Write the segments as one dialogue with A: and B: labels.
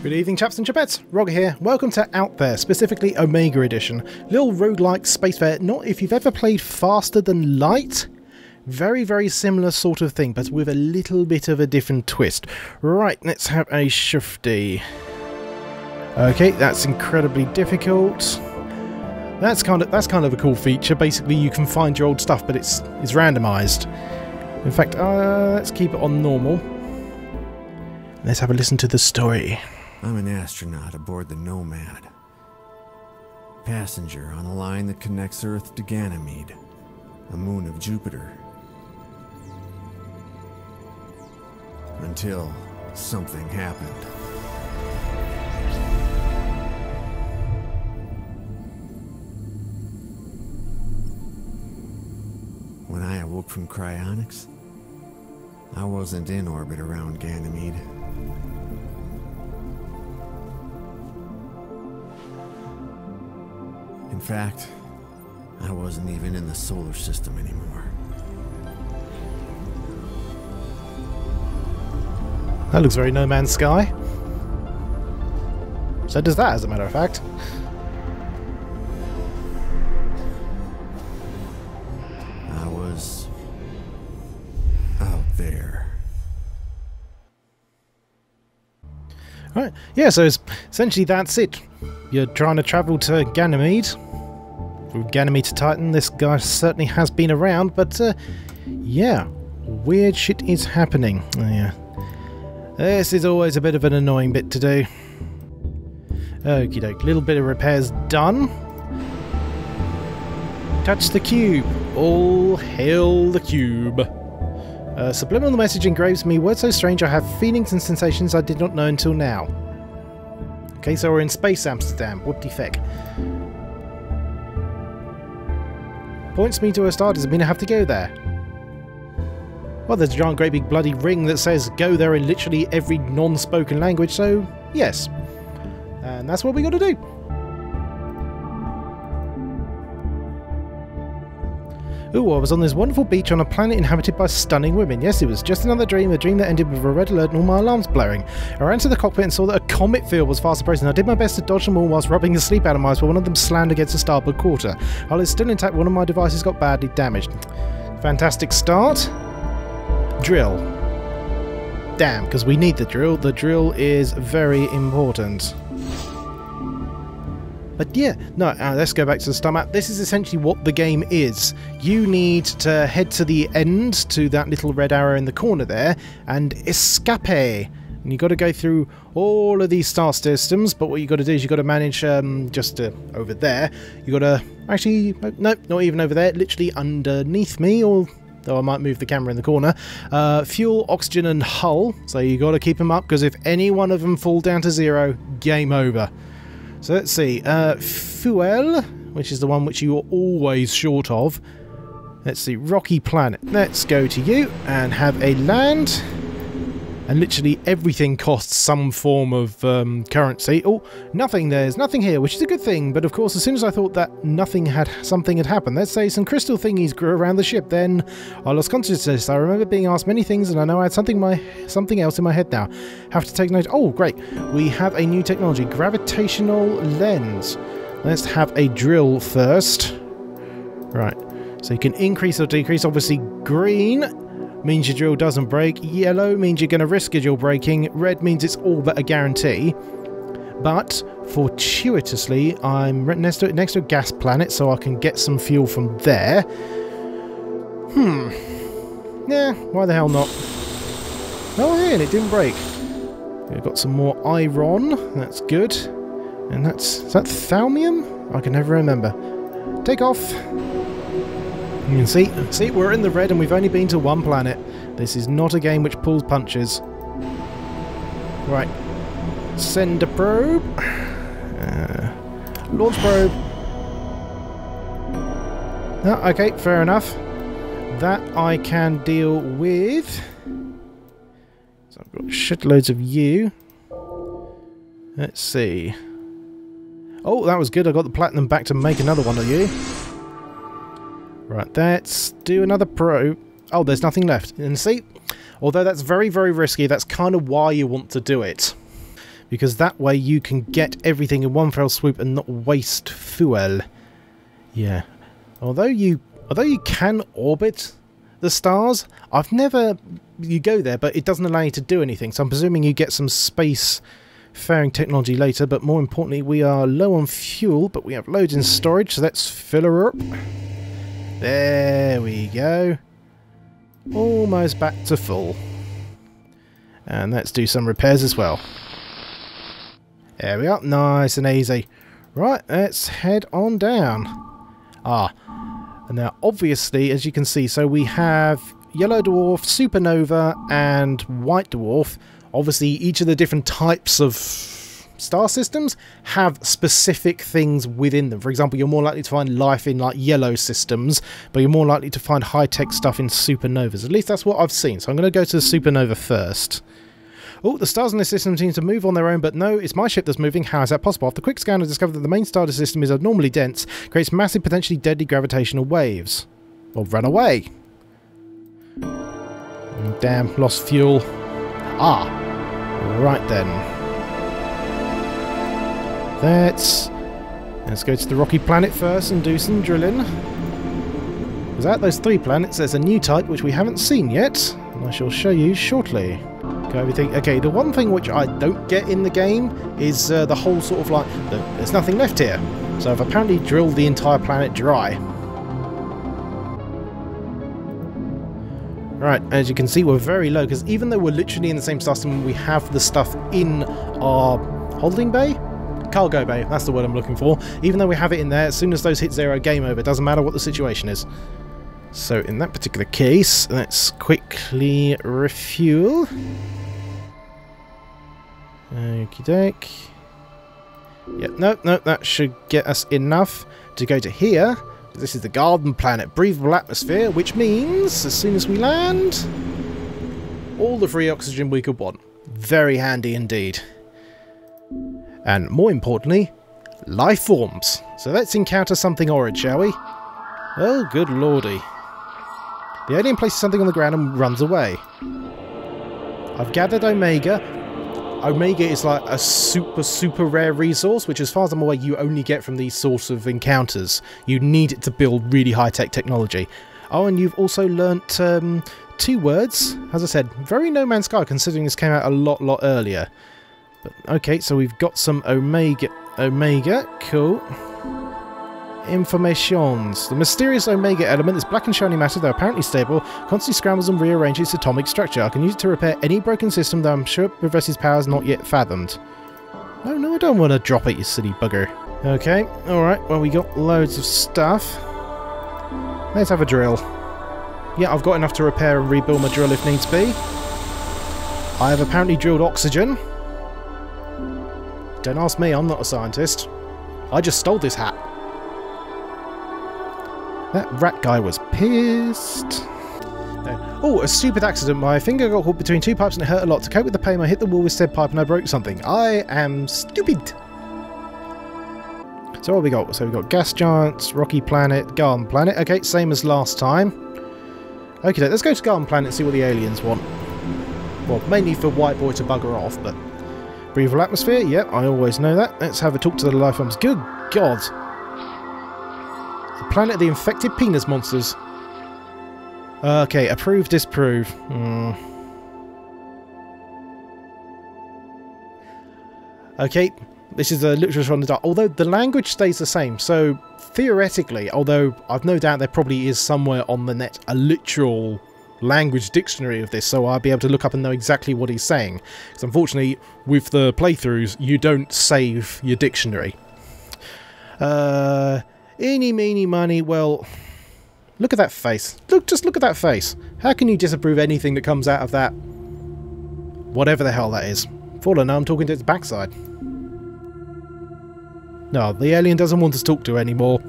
A: Good evening, chaps and chapettes. Roggor here. Welcome to Out There, specifically Omega Edition. Little roguelike spacefair. Not if you've ever played Faster Than Light. Very, very similar sort of thing, but with a little bit of a different twist. Right, let's have a shifty. Okay, that's incredibly difficult. That's kind of a cool feature. Basically, you can find your old stuff, but it's randomised. In fact, let's keep it on normal. Let's have a listen to the story.
B: I'm an astronaut aboard the Nomad. Passenger on a line that connects Earth to Ganymede, a moon of Jupiter. Until something happened. When I awoke from cryonics, I wasn't in orbit around Ganymede. In fact, I wasn't even in the solar system anymore.
A: That looks very No Man's Sky. So does that, as a matter of fact.
B: I was out there.
A: Right, yeah, so essentially that's it. You're trying to travel to Ganymede. From Ganymede to Titan, this guy certainly has been around, but yeah, weird shit is happening. Oh, yeah. This is always a bit of an annoying bit to do. Okie doke, little bit of repairs done. Touch the cube. All hail the cube. Subliminal message engraves me. Words so strange I have feelings and sensations I did not know until now. Okay, so we're in Space Amsterdam. What the feck? Points me to a star. Does it mean I have to go there? Well, there's a giant great big bloody ring that says go there in literally every non-spoken language, so yes. And that's what we got to do. Ooh, I was on this wonderful beach on a planet inhabited by stunning women. Yes, it was just another dream, a dream that ended with a red alert and all my alarms blaring. I ran to the cockpit and saw that a comet field was fast approaching. I did my best to dodge them all whilst rubbing the sleep out of my eyes, but one of them slammed against the starboard quarter. While it's still intact, one of my devices got badly damaged. Fantastic start. Drill. Damn, because we need the drill. The drill is very important. But yeah, no, let's go back to the star map. This is essentially what the game is. You need to head to the end, to that little red arrow in the corner there, and escape. And you've got to go through all of these star systems, but what you've got to do is you've got to manage just over there. You've got to... Actually, nope, not even over there. Literally underneath me, or... though I might move the camera in the corner. Fuel, oxygen and hull. So you got to keep them up, because if any one of them fall down to zero, game over. So let's see. Fuel, which is the one which you are always short of. Let's see. Rocky planet. Let's go to you and have a land. And literally everything costs some form of currency. Oh, nothing. There's nothing here, which is a good thing. But of course, as soon as I thought that something had happened, let's say some crystal thingies grew around the ship, then I lost consciousness. I remember being asked many things, and I know I had something else in my head now. Have to take note. Oh, great. We have a new technology. Gravitational lens. Let's have a drill first. Right. So you can increase or decrease. Obviously, green means your drill doesn't break. Yellow means you're going to risk your drill breaking. Red means it's all but a guarantee. But fortuitously, I'm next to a gas planet, so I can get some fuel from there. Yeah, why the hell not? Oh, hey, and it didn't break. We've got some more iron. That's good. And is that thalmium? I can never remember. Take off. You can see, we're in the red and we've only been to one planet. This is not a game which pulls punches. Right. Send a probe. Launch probe. Oh, okay, fair enough. That I can deal with. So I've got shitloads of you. Let's see. Oh, that was good. I got the platinum back to make another one of you. Right, let's do another probe. Oh, there's nothing left. And see, although that's very, very risky, that's kind of why you want to do it. because that way you can get everything in one fell swoop and not waste fuel. Yeah. Although you can orbit the stars, I've never... You go there, but it doesn't allow you to do anything, so I'm presuming you get some space-faring technology later, but more importantly, we are low on fuel, but we have loads in storage, so let's fill her up. There we go. Almost back to full. And let's do some repairs as well. There we are, nice and easy. Right, let's head on down. And now obviously, as you can see, so we have Yellow Dwarf, Supernova and White Dwarf. Obviously each of the different types of star systems have specific things within them. For example, you're more likely to find life in like yellow systems, but you're more likely to find high-tech stuff in supernovas. At least that's what I've seen. So I'm going to go to the supernova first. Oh, the stars in this system seem to move on their own, but no, it's my ship that's moving. How is that possible? After a quick scan, I discovered that the main star system is abnormally dense, creates massive, potentially deadly gravitational waves. Well, run away. Damn, lost fuel. Right then. Let's go to the rocky planet first and do some drilling. Because out those 3 planets, there's a new type which we haven't seen yet, and I shall show you shortly. Okay, the one thing which I don't get in the game is the whole sort of like, there's nothing left here. So I've apparently drilled the entire planet dry. Right, as you can see, we're very low, because even though we're literally in the same star system, we have the stuff in our holding bay? Cargo bay, that's the word I'm looking for. Even though we have it in there, as soon as those hit 0, game over. It doesn't matter what the situation is. So in that particular case, let's quickly refuel. Okie doke. Yeah, no, that should get us enough to go to here. This is the garden planet, breathable atmosphere, which means as soon as we land, all the free oxygen we could want. Very handy indeed. And more importantly, life forms. So let's encounter something horrid, shall we? Oh, good lordy. The alien places something on the ground and runs away. I've gathered Omega. Omega is like a super rare resource, which as far as I'm aware you only get from these sorts of encounters. You need it to build really high-tech technology. Oh, and you've also learnt 2 words. As I said, very No Man's Sky, considering this came out a lot earlier. But okay, so we've got some Omega, cool. Informations. The mysterious Omega element is black and shiny matter, though apparently stable, constantly scrambles and rearranges its atomic structure. I can use it to repair any broken system, though I'm sure it possesses powers not yet fathomed. No, I don't want to drop it, you silly bugger. Okay, alright, well we got loads of stuff. Let's have a drill. Yeah, I've got enough to repair and rebuild my drill if needs be. I have apparently drilled oxygen. Don't ask me, I'm not a scientist. I just stole this hat. That rat guy was pissed. Oh, a stupid accident. My finger got caught between 2 pipes and it hurt a lot. To cope with the pain, I hit the wall with said pipe and I broke something. I am stupid. So what have we got? So we've got gas giants, rocky planet, garden planet. Okay, same as last time. Okay, let's go to garden planet and see what the aliens want. Well, mainly for White Boy to bugger off, but... breathable atmosphere? Yep, I always know that. Let's have a talk to the life forms. Good God. The planet of the infected penis monsters. Okay, approve, disprove. Okay, this is a literature from the dark. Although the language stays the same, so theoretically, although I've no doubt there probably is somewhere on the net a literal language dictionary of this, so I'll be able to look up and know exactly what he's saying. Because unfortunately, with the playthroughs, you don't save your dictionary. Eeny, meeny, miny, well... look at that face. Just look at that face. How can you disapprove anything that comes out of that? Whatever the hell that is. For all I know, I'm talking to its backside. No, the alien doesn't want to talk to anymore.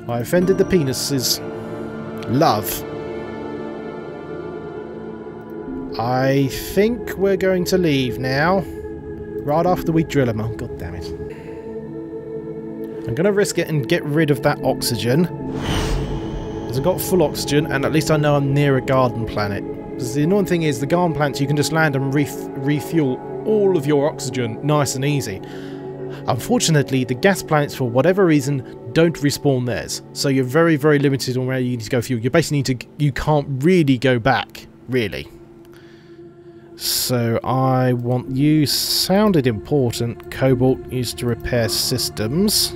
A: I offended the penises. Love. I think we're going to leave now. Right after we drill them. Oh, god damn it. I'm going to risk it and get rid of that oxygen. Because I've got full oxygen, and at least I know I'm near a garden planet. Because the annoying thing is, the garden planets, you can just land and refuel all of your oxygen nice and easy. Unfortunately, the gas planets, for whatever reason, don't respawn theirs. So you're very, very limited on where you need to go fuel. You basically need to... You can't really go back, really. So I want you... Sounded important. Cobalt used to repair systems.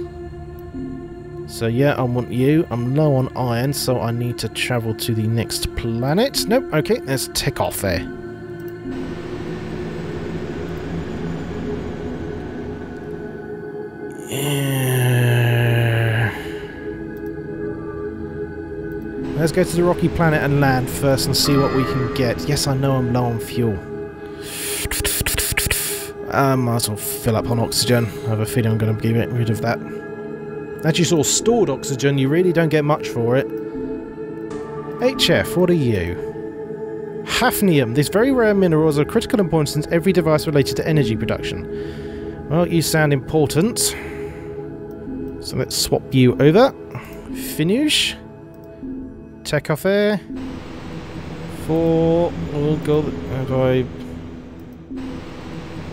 A: So yeah, I want you. I'm low on iron, so I need to travel to the next planet. Nope, okay, let's tick off there. Yeah. Let's go to the rocky planet and land first and see what we can get. Yes, I know I'm low on fuel. Might as well fill up on oxygen. I have a feeling I'm going to get rid of that. Actually, sort of stored oxygen, you really don't get much for it. HF, what are you? Hafnium. This very rare mineral is of critical importance in every device related to energy production. Well, you sound important. So let's swap you over. Finish. Tech off air. For... Oh god, how do I...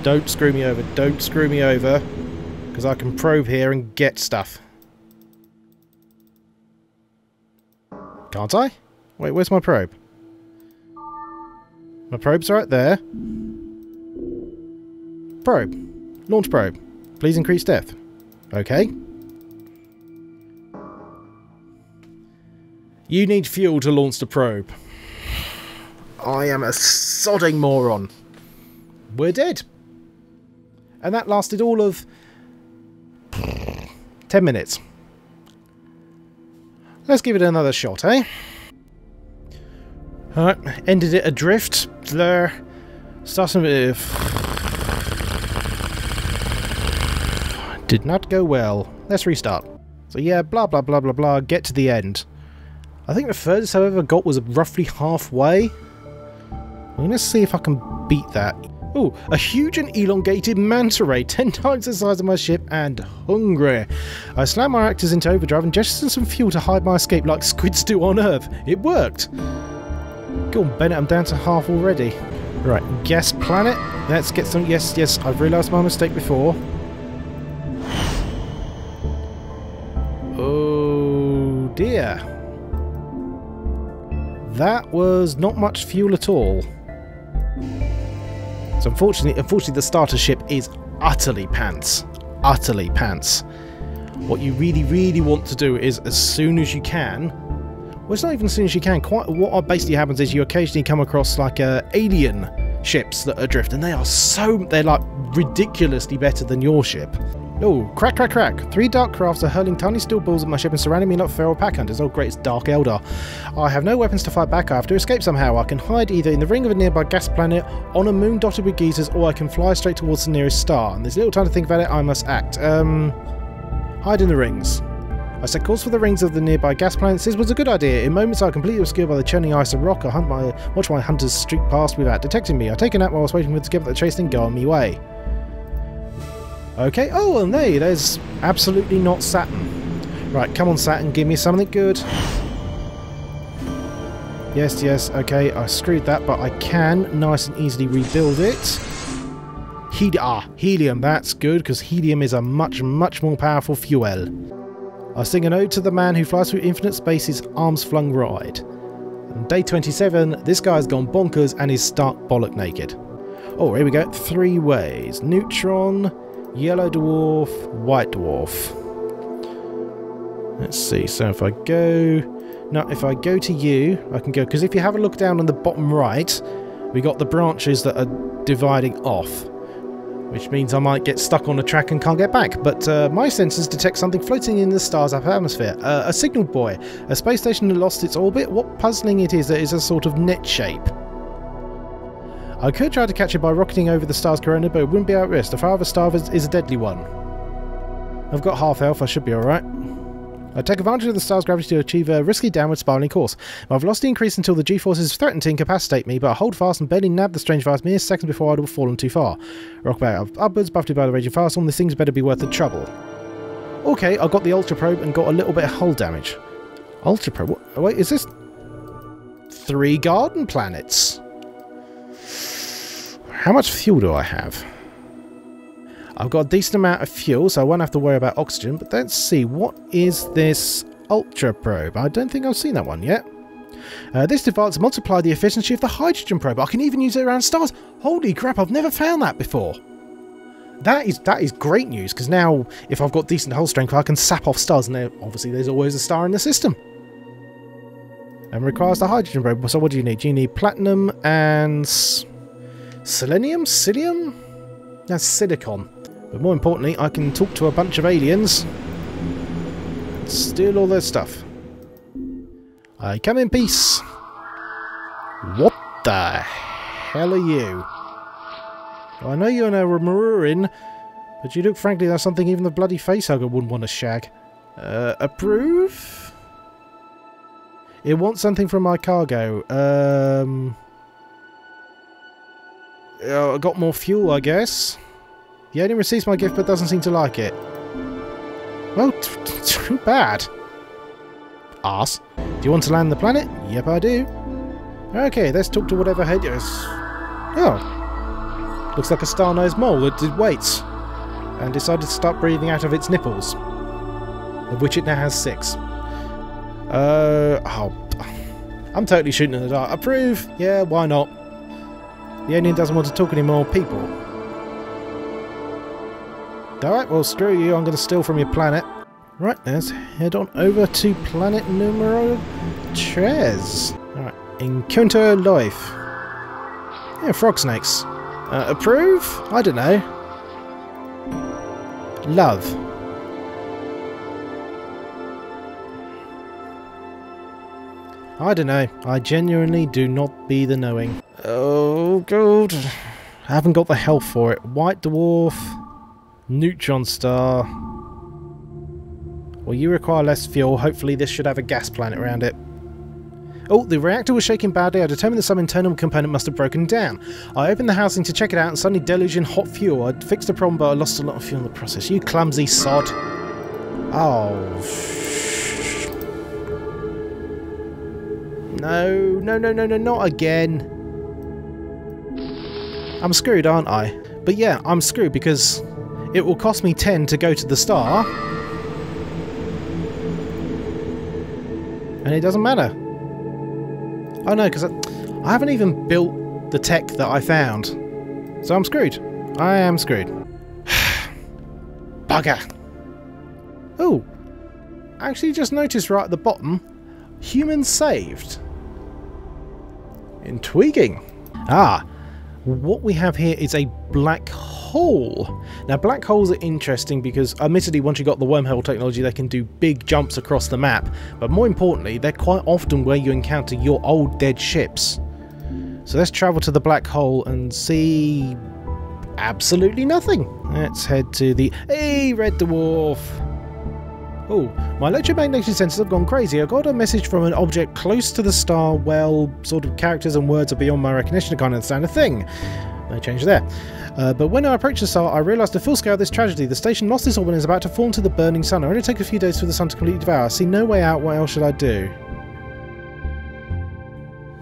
A: Don't screw me over. Don't screw me over. Because I can probe here and get stuff. Can't I? Wait, where's my probe? My probe's right there. Probe. Launch probe. Please increase depth. Okay. You need fuel to launch the probe. I am a sodding moron. We're dead. And that lasted all of 10 minutes. Let's give it another shot, eh? Alright, ended it adrift. There. Starting with... Did not go well. Let's restart. So yeah, blah blah blah blah blah, get to the end. I think the furthest I ever got was roughly halfway. I'm going to see if I can beat that. Oh, a huge and elongated manta ray, 10 times the size of my ship, and hungry. I slammed my reactors into overdrive and gestured some fuel to hide my escape like squids do on Earth. It worked. Go on, Bennett, I'm down to half already. Right, gas planet. Let's get some... Yes, yes, I've realised my mistake before. Oh, dear. That was not much fuel at all. So unfortunately the starter ship is utterly pants. Utterly pants. What you really, really want to do is, as soon as you can... Well, it's not even as soon as you can. What basically happens is you occasionally come across, like, alien ships that are adrift, and they are so... They're, like, ridiculously better than your ship. Oh, crack, crack, crack. 3 dark crafts are hurling tiny steel balls at my ship and surrounding me like feral pack hunters. Oh great, it's Dark Eldar. I have no weapons to fight back. I have to escape somehow. I can hide either in the ring of a nearby gas planet, on a moon dotted with geysers, or I can fly straight towards the nearest star. And there's little time to think about it, I must act. Hide in the rings. I set course for the rings of the nearby gas planets. This was a good idea. In moments I completely obscured by the churning ice and rock. I watch my hunters streak past without detecting me. I take a nap while I was waiting for them to get the chase and go on my way. Okay, oh, and there's absolutely not Saturn. Right, come on Saturn, give me something good. Yes, yes, okay, I screwed that, but I can nice and easily rebuild it. Helium, that's good, because helium is a much, much more powerful fuel. I sing an ode to the man who flies through infinite space's arms-flung ride. On day 27, this guy's gone bonkers and is stark bollock naked. Oh, here we go, 3 ways. Neutron... Yellow dwarf, white dwarf. Let's see, so if I go... No, if I go to you, I can go... Because if you have a look down on the bottom right, we got the branches that are dividing off. Which means I might get stuck on a track and can't get back. But my sensors detect something floating in the star's upper atmosphere. A signal buoy. A space station that lost its orbit. What puzzling it is that is a sort of net shape. I could try to catch it by rocketing over the star's corona, but it wouldn't be at risk. The fire of a star is a deadly one. I've got half health, I should be alright. I take advantage of the star's gravity to achieve a risky downward spiraling course. My velocity increased until the G-forces threatened to incapacitate me, but I hold fast and barely nab the strange virus mere seconds before I'd have fallen too far. Rock back upwards, buffeted by the raging firestorm. This thing's better be worth the trouble. Okay, I got the Ultra Probe and got a little bit of hull damage. Ultra Probe? What? Wait, is this... 3 garden planets? how much fuel do I have? I've got a decent amount of fuel, so I won't have to worry about oxygen, but let's see, what is this Ultra Probe? I don't think I've seen that one yet. This device multiplies the efficiency of the hydrogen probe. I can even use it around stars. Holy crap, I've never found that before. That is great news, because now, if I've got decent hull strength, I can sap off stars, and obviously there's always a star in the system. And requires the hydrogen probe. So what do you need? You need platinum and selenium? Psyllium? That's silicon. But more importantly, I can talk to a bunch of aliens and steal all their stuff. I come in peace. What the hell are you? Well, I know you're a Marurin, but you look frankly like something even the bloody facehugger wouldn't want to shag. Approve? It wants something from my cargo. I got more fuel, I guess. The alien receives my gift but doesn't seem to like it. Well, too bad. Arse. Do you want to land the planet? Yep, I do. Okay, let's talk to whatever head is. Oh. Looks like a star-nosed mole that did weights and decided to start breathing out of its nipples, of which it now has 6. Oh. I'm totally shooting in the dark. Approve? Yeah, why not? The alien doesn't want to talk anymore. People. Alright, well, screw you. I'm going to steal from your planet. Right, let's head on over to planet numero 3. Alright, Encounter Life. Yeah, frog snakes. Approve? I don't know. Love. I don't know. I genuinely do not be the knowing. Oh, God. I haven't got the health for it. White dwarf. Neutron star. Well, you require less fuel. Hopefully this should have a gas planet around it. Oh, the reactor was shaking badly. I determined that some internal component must have broken down. I opened the housing to check it out and suddenly deluged in hot fuel. I'd fixed the problem, but I lost a lot of fuel in the process. You clumsy sod. Oh. No, not again. I'm screwed, aren't I? But yeah, I'm screwed because it will cost me 10 to go to the star. And it doesn't matter. Oh no, because I haven't even built the tech that I found. So I'm screwed. I am screwed. Bugger. Oh. I actually just noticed right at the bottom. Humans saved. Intriguing. Ah. What we have here is a black hole. Now, black holes are interesting because, admittedly, once you've got the wormhole technology, they can do big jumps across the map. But more importantly, they're quite often where you encounter your old dead ships. So let's travel to the black hole and see absolutely nothing. Let's head to the... Hey, red dwarf! Oh, my electromagnetic sensors have gone crazy. I got a message from an object close to the star. Well, sort of characters and words are beyond my recognition. I can't understand a thing. No change there. But when I approached the star, I realised the full scale of this tragedy. The station lost its orbit and is about to fall into the burning sun. It only take a few days for the sun to completely devour. I see no way out. What else should I do?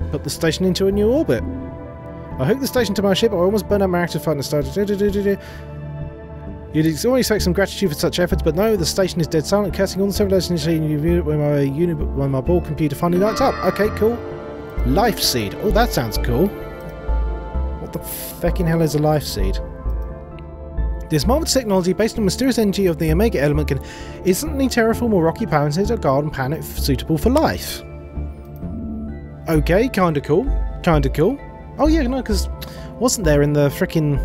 A: Put the station into a new orbit. I hooked the station to my ship. I almost burned out my active fighting star. You'd always expect some gratitude for such efforts, but no, the station is dead silent, cursing all the civilizations when my ball computer finally lights up. Okay, cool. Life seed. Oh, that sounds cool. What the fecking hell is a life seed? This marvelous technology, based on the mysterious energy of the Omega element, can instantly terraform a rocky planets into a garden planet suitable for life. Okay, kinda cool. Kinda cool. Oh yeah, no, because wasn't there in the frickin'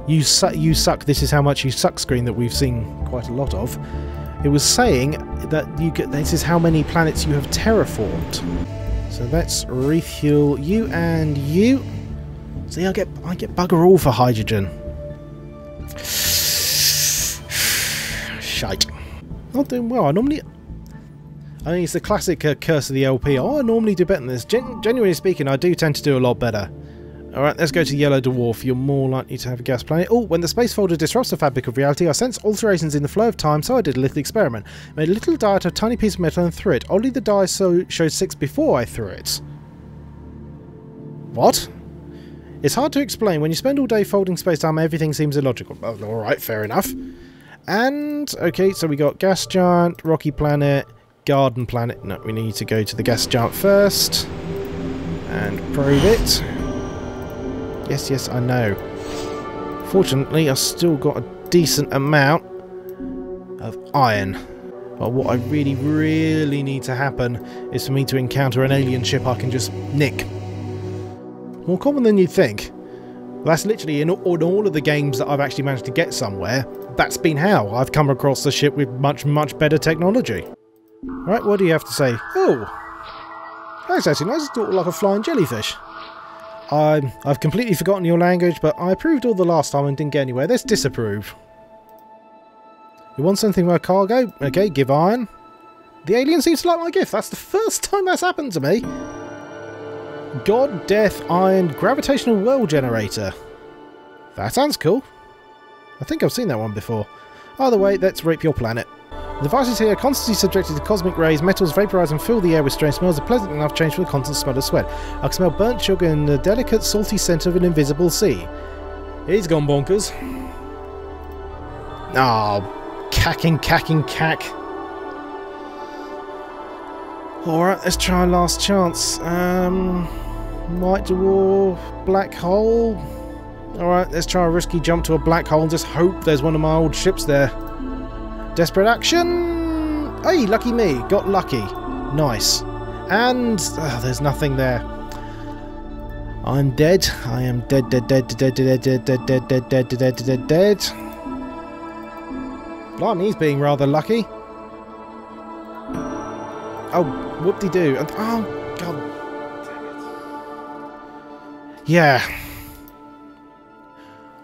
A: You suck, this is how much you suck screen that we've seen quite a lot of. It was saying that this is how many planets you have terraformed. So let's refuel you and you. See, I get bugger all for hydrogen. Shite. Not doing well. I mean, it's the classic curse of the LP. Oh, I normally do better than this. Genuinely speaking, I do tend to do a lot better. Alright, let's go to Yellow Dwarf. You're more likely to have a gas planet. Oh, when the space folder disrupts the fabric of reality, I sense alterations in the flow of time, so I did a little experiment. Made a little die out of a tiny piece of metal and threw it. Oddly, the die showed 6 before I threw it. What? It's hard to explain. When you spend all day folding space-time, everything seems illogical. Well, alright, fair enough. And, okay, so we got gas giant, rocky planet, garden planet. No, we need to go to the gas giant first. And probe it. Yes, yes, I know. Fortunately, I've still got a decent amount of iron. But what I really, really need to happen is for me to encounter an alien ship I can just nick. More common than you'd think. That's literally in all of the games that I've actually managed to get somewhere, that's been how I've come across a ship with much, much better technology. Right, what do you have to say? Oh, that's actually nice. It's sort of like a flying jellyfish. I've completely forgotten your language, but I approved all the last time and didn't get anywhere. Let's disapprove. You want something for cargo? Okay, give iron. The alien seems to like my gift. That's the first time that's happened to me. God, death, iron, gravitational well generator. That sounds cool. I think I've seen that one before. Either way, let's rape your planet. The devices here are constantly subjected to cosmic rays, metals vaporise and fill the air with strange smells, a pleasant enough change from the constant smell of sweat. I can smell burnt sugar in the delicate, salty scent of an invisible sea. He's gone bonkers. Oh, cacking, cack. Alright, let's try last chance. White dwarf, black hole. Alright, let's try a risky jump to a black hole and just hope there's one of my old ships there. Desperate action! Hey, lucky me, got lucky. Nice. And there's nothing there. I'm dead. I am dead. Blimey, he's being rather lucky. Oh, whoop-de-doo. Oh, god damn it. Yeah.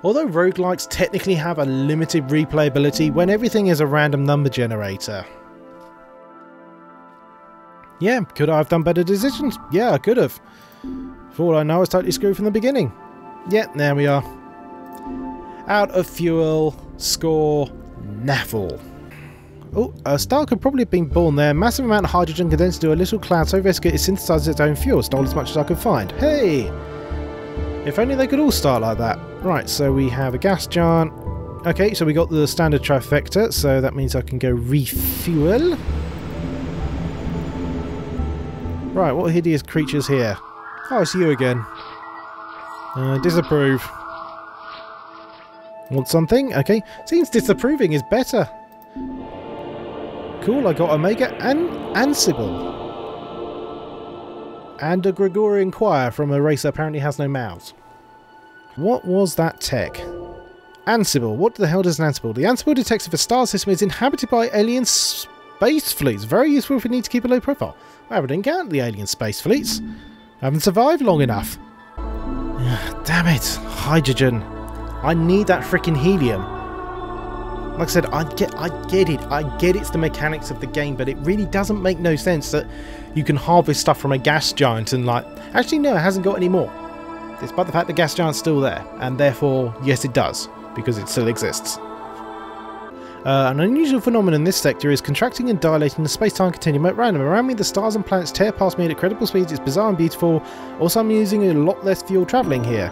A: Although roguelikes technically have a limited replayability when everything is a random number generator. Yeah, could I have done better decisions? Yeah, I could have. For all I know, I was totally screwed from the beginning. Yeah, there we are. Out of fuel, score, naffle. Oh, a star could probably have been born there. Massive amount of hydrogen condensed into a little cloud so rescued it synthesized its own fuel. Stole as much as I could find. Hey! If only they could all start like that. Right, so we have a gas giant. Okay, so we got the standard trifecta, so that means I can go refuel. Right, what hideous creatures here? Oh, it's you again. Disapprove. Want something? Okay. Seems disapproving is better. Cool, I got Omega and Ansible. And a Gregorian choir from a race that apparently has no mouths. What was that tech? Ansible. What the hell does an Ansible? The Ansible detects if a star system is inhabited by alien space fleets. Very useful if we need to keep a low profile. I haven't encountered the alien space fleets. I haven't survived long enough. Damn it. Hydrogen. I need that freaking helium. Like I said, I get it. I get it's the mechanics of the game, but it really doesn't make no sense that you can harvest stuff from a gas giant and like... Actually, no, it hasn't got any more. Despite the fact the gas giant's still there. And therefore, yes, it does. Because it still exists. An unusual phenomenon in this sector is contracting and dilating the space-time continuum at random. Around me, the stars and planets tear past me at incredible speeds. It's bizarre and beautiful. Also, I'm using a lot less fuel travelling here.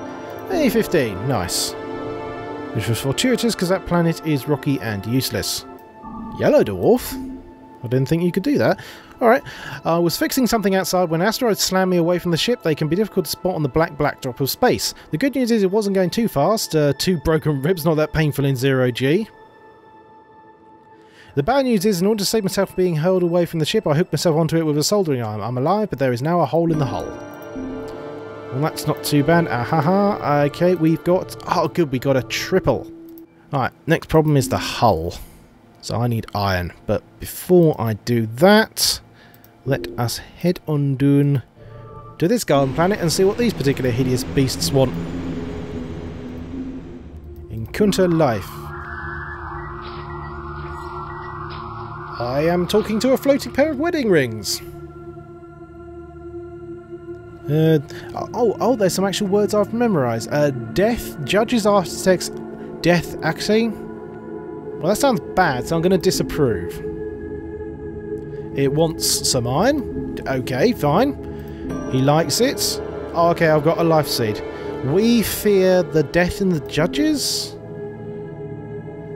A: Hey, 15. Nice. Which was fortuitous because that planet is rocky and useless. Yellow dwarf? I didn't think you could do that. Alright, I was fixing something outside when asteroids slam me away from the ship. They can be difficult to spot on the black backdrop of space. The good news is it wasn't going too fast. 2 broken ribs, not that painful in 0G. The bad news is, in order to save myself from being hurled away from the ship, I hooked myself onto it with a soldering iron. I'm alive, but there is now a hole in the hull. Well, that's not too bad. Ahaha. Okay, we've got... Oh, good, we got a triple. Alright, next problem is the hull. So I need iron. But before I do that, let us head on down to this garden planet and see what these particular hideous beasts want. Encounter life. I am talking to a floating pair of wedding rings. Oh, there's some actual words I've memorised. Death, judges, architects, death, axing. Well, that sounds bad, so I'm going to disapprove. It wants some iron. Okay, fine. He likes it. Oh, okay, I've got a life seed. We fear the death in the judges?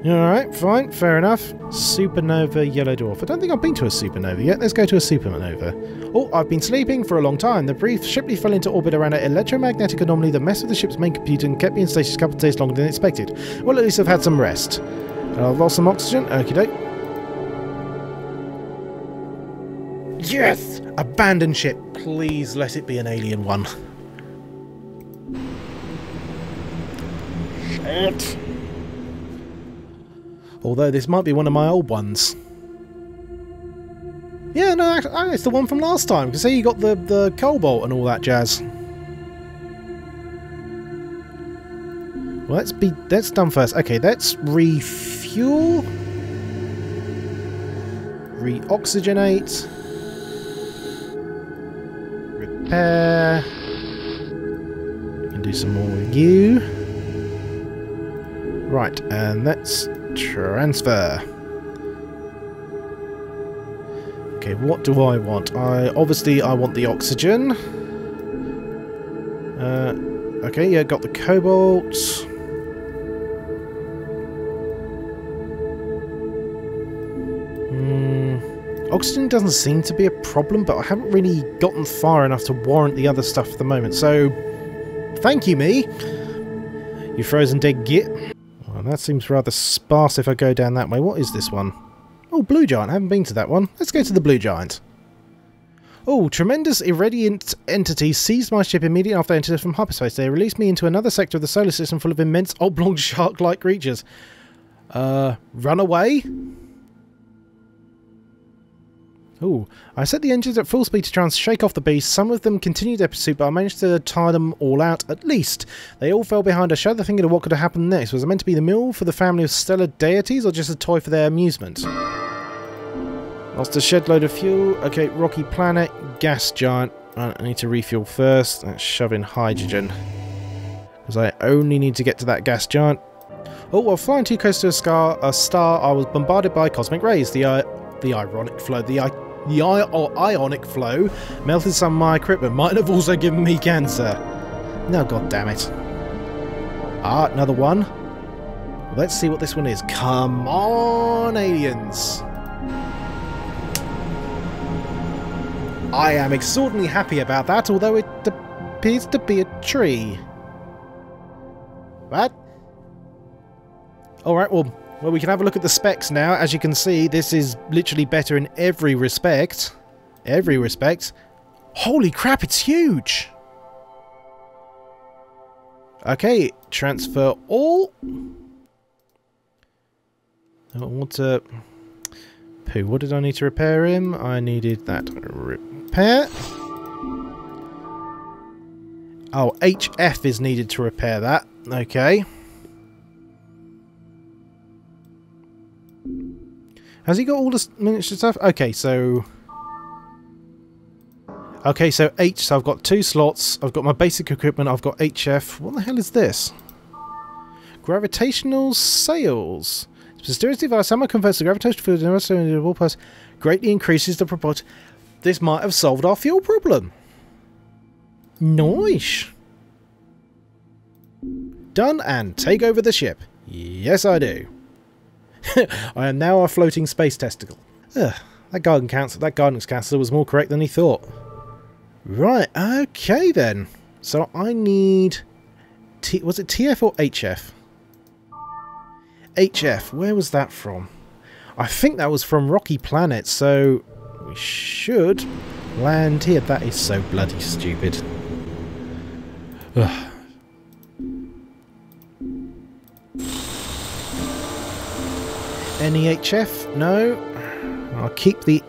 A: Alright, fine, fair enough. Supernova Yellow Dwarf. I don't think I've been to a supernova yet. Let's go to a supernova. Oh, I've been sleeping for a long time. The brief ship fell into orbit around an electromagnetic anomaly that messed with the ship's main computer and kept me in stasis a couple of days longer than expected. Well, at least I've had some rest. I've lost some oxygen. Okie doke. Yes! Abandoned ship. Please let it be an alien one. Shit. Although this might be one of my old ones. Yeah, no, actually, it's the one from last time. Because see, you got the cobalt and all that jazz. Well, that's done first. Okay, let's refuel. Reoxygenate. Repair. We can do some more with you. Right, and let's transfer. Okay, what do I want? Obviously I want the oxygen. Okay, yeah, got the cobalt. Oxygen doesn't seem to be a problem, but I haven't really gotten far enough to warrant the other stuff at the moment. So, thank you, me. You frozen dead git. Well, that seems rather sparse if I go down that way. What is this one? Oh, Blue Giant. I haven't been to that one. Let's go to the Blue Giant. Oh, tremendous irradiant entities seized my ship immediately after I entered from hyperspace. They released me into another sector of the solar system full of immense oblong shark-like creatures. Run away? Ooh, I set the engines at full speed to try and shake off the beast. Some of them continued their pursuit, but I managed to tire them all out, at least. They all fell behind. I shudder thinking of what could have happened next. Was it meant to be the meal for the family of stellar deities, or just a toy for their amusement? Lost a shed load of fuel. Okay, rocky planet, gas giant. I need to refuel first. Let's shove in hydrogen. Because I only need to get to that gas giant. Oh, while flying too close to a star, I was bombarded by cosmic rays. The ironic flow. The ionic flow melted some of my equipment. Might have also given me cancer. No, god damn it. Ah, another one. Let's see what this one is. Come on, aliens. I am extraordinarily happy about that, although it appears to be a tree. What? Alright, well, we can have a look at the specs now. As you can see, this is literally better in every respect. Every respect. Holy crap, it's huge! Okay, transfer all. I want to... Pooh, what did I need to repair him? I needed that repair. Oh, HF is needed to repair that. Okay. Has he got all the miniature stuff? Okay, so... Okay, so H, so I've got 2 slots. I've got my basic equipment. I've got HF. What the hell is this? Gravitational sails. Mysterious device somehow converts the gravitational field into a wall pass. Greatly increases the proportion. This might have solved our fuel problem. Nice. Done, and take over the ship. Yes, I do. I am now a floating space testicle. Ugh, that guidance counselor was more correct than he thought. Right, okay then. So I need... was it TF or HF? HF, where was that from? I think that was from Rocky Planet, so we should land here. That is so bloody stupid. Ugh. Any HF? No. I'll keep the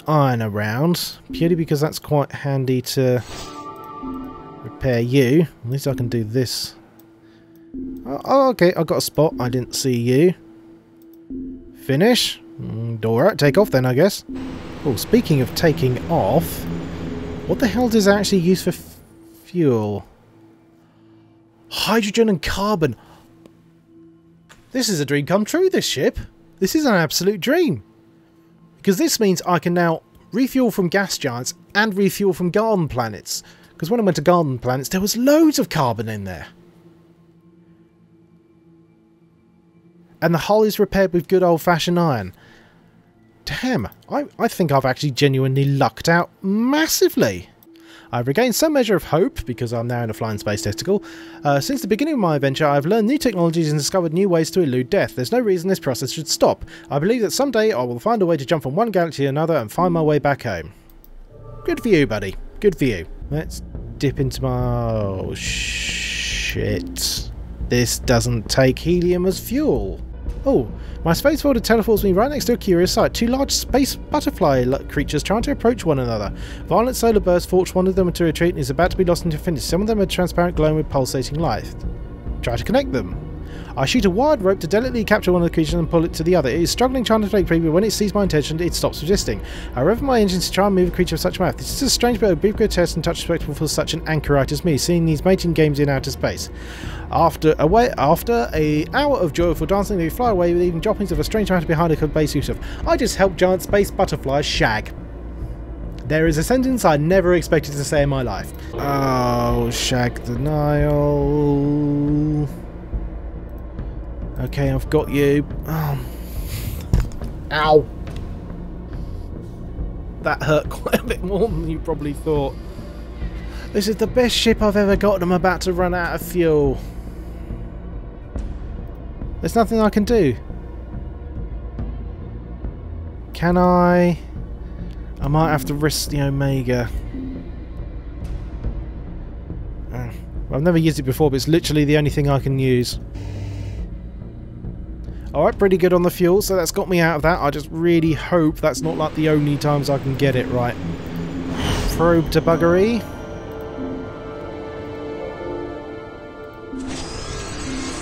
A: iron around purely because that's quite handy to repair you. At least I can do this. Oh, okay, I got a spot. I didn't see you. Finish. Alright, take off then, I guess. Oh, speaking of taking off, what the hell does it actually use for fuel? Hydrogen and carbon. This is a dream come true, this ship. This is an absolute dream. Because this means I can now refuel from gas giants and refuel from garden planets. Because when I went to Garden Planets, there was loads of carbon in there. And the hull is repaired with good old-fashioned iron. Damn, I think I've actually genuinely lucked out massively. I've regained some measure of hope, because I'm now in a flying space testicle. Since the beginning of my adventure, I've learned new technologies and discovered new ways to elude death. There's no reason this process should stop. I believe that someday I will find a way to jump from one galaxy to another and find my way back home. Good for you, buddy. Good for you. Let's dip into my... Oh, shit. This doesn't take helium as fuel. Oh, my space folder teleports me right next to a curious sight. Two large space butterfly creatures trying to approach one another. Violent solar bursts force one of them to retreat and is about to be lost into infinity. Some of them are transparent, glowing with pulsating light. Try to connect them. I shoot a wired rope to delicately capture one of the creatures and pull it to the other. It is struggling trying to take free, but when it sees my intention, it stops resisting. I rev my engines to try and move a creature of such math. This is a strange but a brief grotesque and touch respectable for such an anchorite as me, seeing these mating games in outer space. After an hour of joyful dancing, they fly away with even droppings of a strange matter behind a base Yusuf. I just helped giant space butterflies shag. There is a sentence I never expected to say in my life. Oh, shag denial. Okay, I've got you. Oh. Ow. That hurt quite a bit more than you probably thought. This is the best ship I've ever got and I'm about to run out of fuel. There's nothing I can do. Can I? I might have to risk the Omega. I've never used it before, but it's literally the only thing I can use. Alright, pretty good on the fuel, so that's got me out of that. I just really hope that's not like the only times I can get it right. Probe to buggery.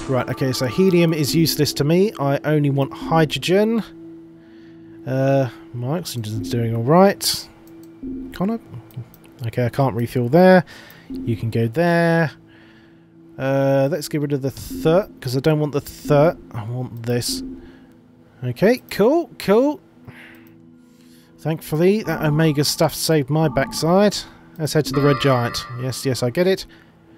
A: Right, okay, so helium is useless to me. I only want hydrogen. My oxygen's doing alright. Can't I? Okay, I can't refuel there. You can go there. Let's get rid of the third, because I don't want the third. I want this. Okay, cool, cool. Thankfully, that Omega stuff saved my backside. Let's head to the Red Giant. Yes, yes, I get it.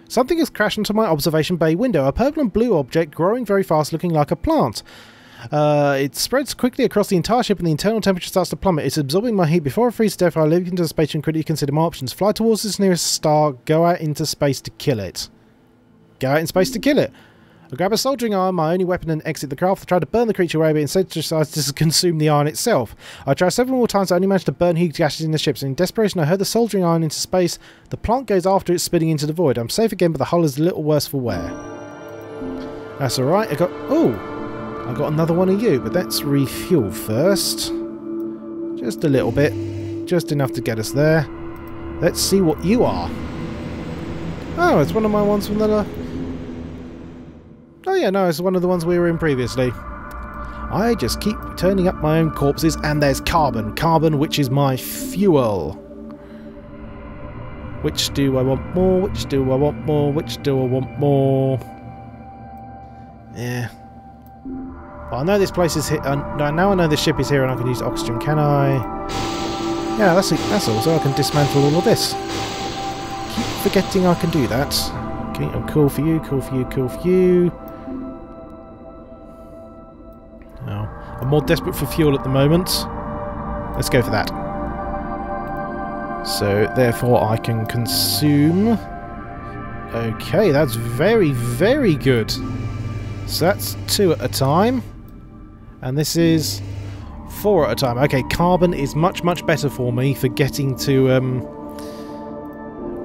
A: Something has crashed into my observation bay window. A purple and blue object growing very fast, looking like a plant. It spreads quickly across the entire ship and the internal temperature starts to plummet. It's absorbing my heat. Before I freeze to death, I leap into space and critically consider my options. Fly towards this nearest star, go out into space to kill it. Go out in space to kill it. I grab a soldering iron, my only weapon, and exit the craft. I try to burn the creature away, but instead decides to consume the iron itself. I try several more times, I only managed to burn heat gases in the ship. So in desperation, I hurl the soldering iron into space. The plant goes after it, spitting into the void. I'm safe again, but the hull is a little worse for wear. That's alright. I got another one of you, but let's refuel first. Just a little bit. Just enough to get us there. Let's see what you are. Oh, it's one of my ones from the... Oh yeah, no, it's one of the ones we were in previously. I just keep turning up my own corpses, and there's carbon. Carbon, which is my fuel. Which do I want more? Which do I want more? Which do I want more? Yeah. Well, I know this place is here. Now I know this ship is here and I can use oxygen. Can I? Yeah, that's all. So I can dismantle all of this. Keep forgetting I can do that. Okay, I'm cool for you, cool for you, cool for you. Oh, I'm more desperate for fuel at the moment. Let's go for that. So, therefore, I can consume... Okay, that's very, very good. So that's 2 at a time. And this is 4 at a time. Okay, carbon is much, much better for me for getting to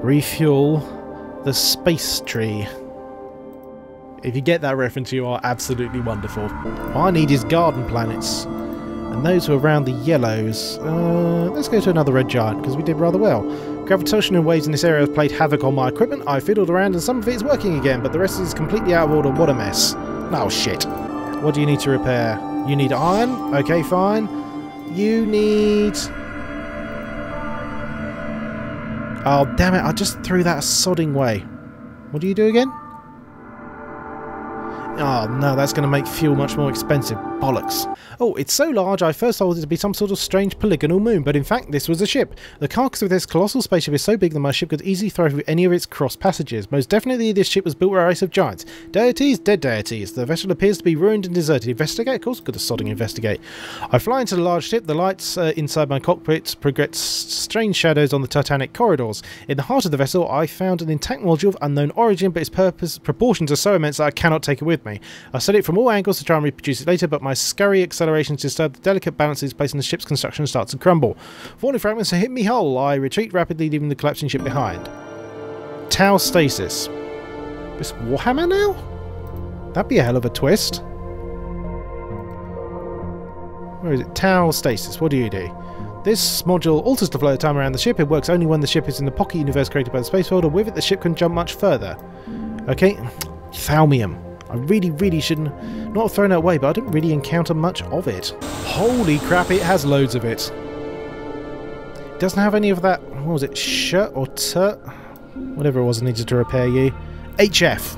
A: refuel the space tree. If you get that reference, you are absolutely wonderful. All I need is garden planets. And those who are around the yellows. Let's go to another red giant, because we did rather well. Gravitational waves in this area have played havoc on my equipment. I fiddled around and some of it is working again, but the rest is completely out of order. What a mess. Oh, shit. What do you need to repair? You need iron? Okay, fine. You need... Oh, damn it. I just threw that sodding way. What do you do again? Oh no, that's going to make fuel much more expensive. Bollocks. Oh, it's so large I first thought it to be some sort of strange polygonal moon, but in fact this was a ship. The carcass of this colossal spaceship is so big that my ship could easily throw through any of its cross passages. Most definitely this ship was built by a race of giants. Deities? Dead deities. The vessel appears to be ruined and deserted. Investigate? Of course, got to sodding investigate. I fly into the large ship. The lights inside my cockpit project strange shadows on the Titanic corridors. In the heart of the vessel I found an intact module of unknown origin, but its proportions are so immense that I cannot take it with me. I study it from all angles to try and reproduce it later, but my scurry accelerations disturb the delicate balances placed in the ship's construction and starts to crumble. Falling fragments hit me hull. I retreat rapidly, leaving the collapsing ship behind. Tau stasis. This Warhammer now? That'd be a hell of a twist. Where is it? Tau stasis. What do you do? This module alters the flow of time around the ship. It works only when the ship is in the pocket universe created by the space folder. With it, the ship can jump much further. Okay. Thaumium. I really shouldn't not have thrown it away, but I didn't really encounter much of it. Holy crap, it has loads of it. It doesn't have any of that, what was it, shirt or turt? Whatever it was I needed to repair you. HF.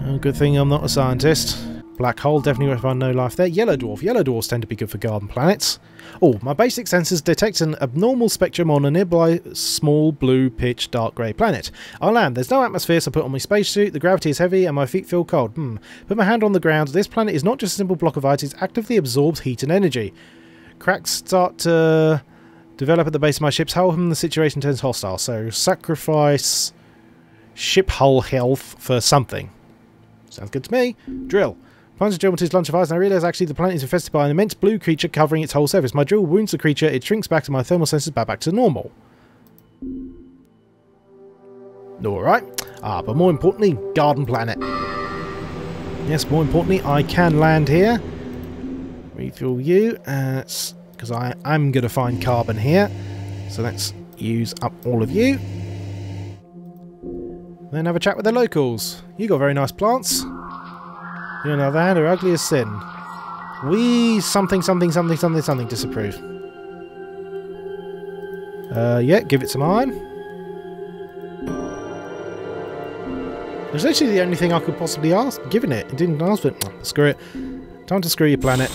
A: Oh, good thing I'm not a scientist. Black hole, definitely won't find no life there. Yellow dwarf. Yellow dwarfs tend to be good for garden planets. Oh, my basic sensors detect an abnormal spectrum on a nearby small blue pitch dark grey planet. I land. There's no atmosphere, so I put on my spacesuit. The gravity is heavy and my feet feel cold. Put my hand on the ground. This planet is not just a simple block of ice, it actively absorbs heat and energy. Cracks start to develop at the base of my ship's hull and the situation turns hostile. So sacrifice ship hull health for something. Sounds good to me. Drill. Plunge the drill into its lunch of ice, and I realise actually the planet is infested by an immense blue creature covering its whole surface. My drill wounds the creature, it shrinks back, and my thermal sensors back to normal. Alright. But more importantly, garden planet. Yes, more importantly, I can land here. Refuel you, because I am going to find carbon here. So let's use up all of you. Then have a chat with the locals. You got very nice plants. You on the other hand are ugly as sin. We something disapprove. Yeah, give it some iron. It's actually the only thing I could possibly ask, given it. It didn't ask for it. Screw it. Time to screw your planet.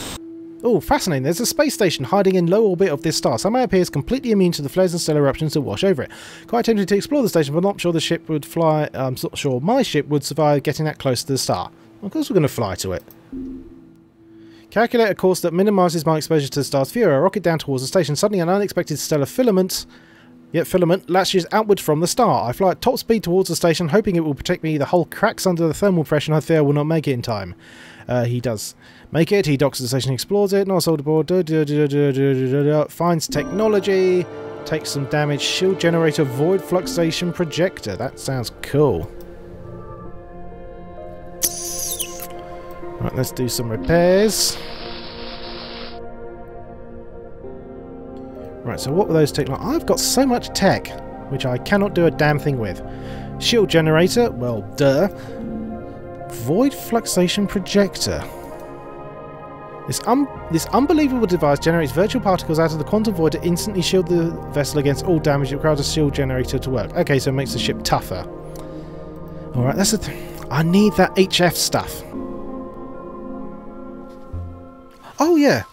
A: Oh, fascinating. There's a space station hiding in low orbit of this star. Somehow it appears completely immune to the flares and stellar eruptions that wash over it. Quite tempted to explore the station, but not sure the ship would fly. I'm not sure my ship would survive getting that close to the star. Of course we're going to fly to it. Calculate a course that minimises my exposure to the star's fury. I rocket down towards the station. Suddenly an unexpected stellar filament latches outward from the star. I fly at top speed towards the station, hoping it will protect me. The hull cracks under the thermal pressure and I fear I will not make it in time. He does make it. He docks at the station, explores it. Not sold aboard. Finds technology. Takes some damage. Shield generator, void fluxation projector. That sounds cool. Right, let's do some repairs. Right, so what were those take? I've got so much tech, which I cannot do a damn thing with. Shield generator, well, duh. Void fluxation projector. This unbelievable device generates virtual particles out of the quantum void to instantly shield the vessel against all damage. It requires a shield generator to work. Okay, so it makes the ship tougher. Alright, that's the thing. I need that HF stuff. Oh yeah,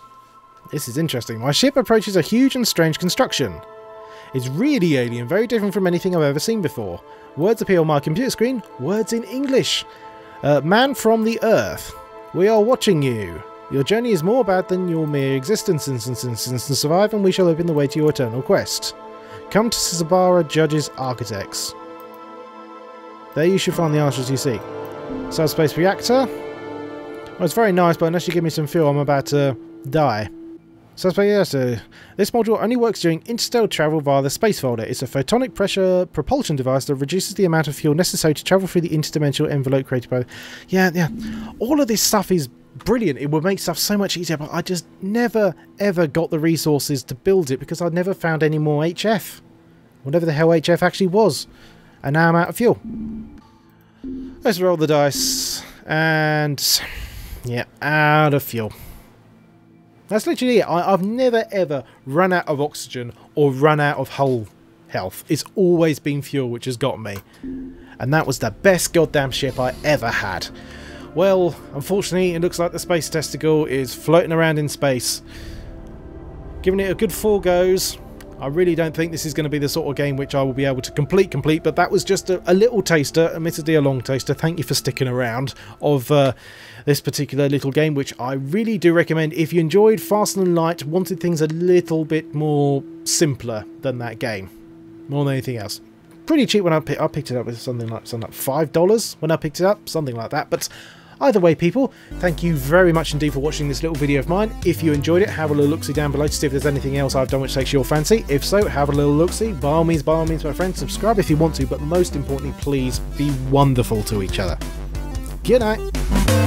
A: this is interesting. My ship approaches a huge and strange construction. It's really alien, very different from anything I've ever seen before. Words appear on my computer screen, words in English. Man from the Earth, we are watching you. Your journey is more bad than your mere existence. To survive, and we shall open the way to your eternal quest. Come to Sabara Judges Architects. There you should find the answers you seek. Subspace reactor. Well, it's very nice, but unless you give me some fuel, I'm about to die. Subspace reactor. This module only works during interstellar travel via the space folder. It's a photonic pressure propulsion device that reduces the amount of fuel necessary to travel through the interdimensional envelope created by... Yeah. All of this stuff is brilliant. It would make stuff so much easier, but I just never, ever got the resources to build it because I never found any more HF. Whatever the hell HF actually was. And now I'm out of fuel. Let's roll the dice. And... yeah, out of fuel. That's literally it. I've never ever run out of oxygen or run out of hull health. It's always been fuel which has got me. and that was the best goddamn ship I ever had. Well, unfortunately, it looks like the Space Testicle is floating around in space. Giving it a good 4 goes. I really don't think this is going to be the sort of game which I will be able to complete, but that was just a little taster, admittedly a long taster, thank you for sticking around, of this particular little game, which I really do recommend if you enjoyed Fast and Light, wanted things a little bit more simpler than that game, more than anything else. Pretty cheap when I picked it up, with something like $5 when I picked it up, something like that, but either way, people, thank you very much indeed for watching this little video of mine. If you enjoyed it, have a little look-see down below to see if there's anything else I've done which takes your fancy. If so, have a little look-see. By all means, my friends, subscribe if you want to, but most importantly, please be wonderful to each other. Good night.